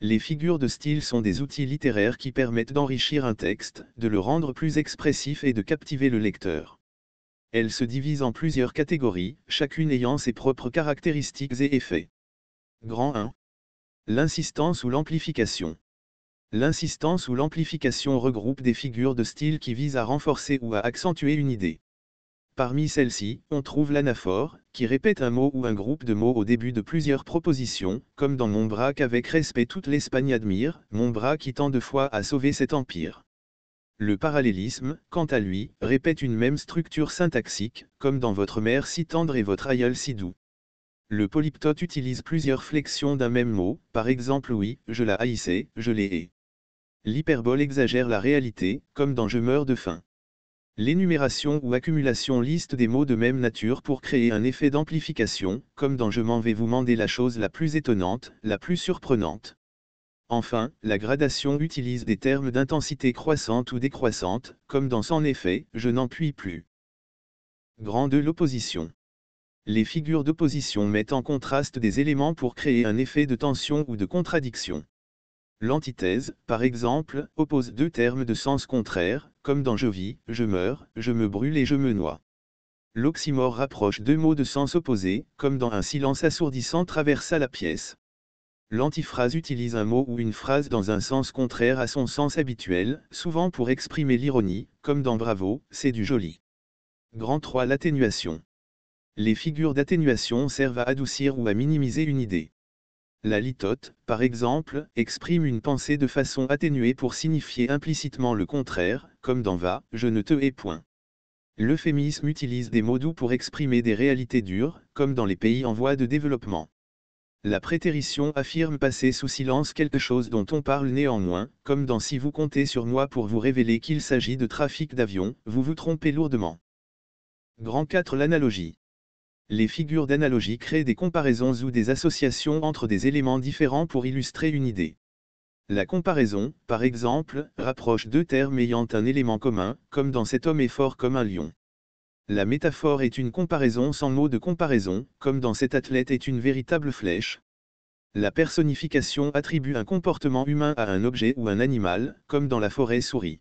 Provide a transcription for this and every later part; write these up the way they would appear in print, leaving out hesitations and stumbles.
Les figures de style sont des outils littéraires qui permettent d'enrichir un texte, de le rendre plus expressif et de captiver le lecteur. Elles se divisent en plusieurs catégories, chacune ayant ses propres caractéristiques et effets. Grand 1. L'insistance ou l'amplification. L'insistance ou l'amplification regroupe des figures de style qui visent à renforcer ou à accentuer une idée. Parmi celles-ci, on trouve l'anaphore, qui répète un mot ou un groupe de mots au début de plusieurs propositions, comme dans Mon bras qu'avec respect toute l'Espagne admire, mon bras qui tant de fois a sauvé cet empire. Le parallélisme, quant à lui, répète une même structure syntaxique, comme dans Votre mère si tendre et votre aïeul si doux. Le polyptote utilise plusieurs flexions d'un même mot, par exemple oui, je la haïssais, je l'ai hais. L'hyperbole exagère la réalité, comme dans Je meurs de faim. L'énumération ou accumulation liste des mots de même nature pour créer un effet d'amplification, comme dans Je m'en vais vous mander la chose la plus étonnante, la plus surprenante. Enfin, la gradation utilise des termes d'intensité croissante ou décroissante, comme dans Sans effet, je n'en puis plus. Grand 2. L'opposition. Les figures d'opposition mettent en contraste des éléments pour créer un effet de tension ou de contradiction. L'antithèse, par exemple, oppose deux termes de sens contraire, comme dans je vis, je meurs, je me brûle et je me noie. L'oxymore rapproche deux mots de sens opposés, comme dans un silence assourdissant traversa la pièce. L'antiphrase utilise un mot ou une phrase dans un sens contraire à son sens habituel, souvent pour exprimer l'ironie, comme dans Bravo, c'est du joli. Grand 3. L'atténuation. Les figures d'atténuation servent à adoucir ou à minimiser une idée. La litote, par exemple, exprime une pensée de façon atténuée pour signifier implicitement le contraire, comme dans Va, je ne te hais point. L'euphémisme utilise des mots doux pour exprimer des réalités dures, comme dans les pays en voie de développement. La prétérition affirme passer sous silence quelque chose dont on parle néanmoins, comme dans Si vous comptez sur moi pour vous révéler qu'il s'agit de trafic d'avions, vous vous trompez lourdement. Grand 4. L'analogie. Les figures d'analogie créent des comparaisons ou des associations entre des éléments différents pour illustrer une idée. La comparaison, par exemple, rapproche deux termes ayant un élément commun, comme dans Cet homme est fort comme un lion. La métaphore est une comparaison sans mot de comparaison, comme dans Cet athlète est une véritable flèche. La personnification attribue un comportement humain à un objet ou un animal, comme dans La forêt sourit.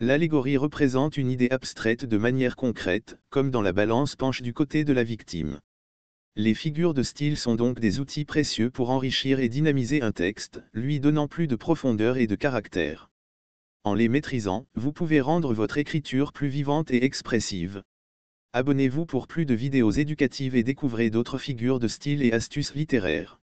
L'allégorie représente une idée abstraite de manière concrète, comme dans La balance penche du côté de la victime. Les figures de style sont donc des outils précieux pour enrichir et dynamiser un texte, lui donnant plus de profondeur et de caractère. En les maîtrisant, vous pouvez rendre votre écriture plus vivante et expressive. Abonnez-vous pour plus de vidéos éducatives et découvrez d'autres figures de style et astuces littéraires.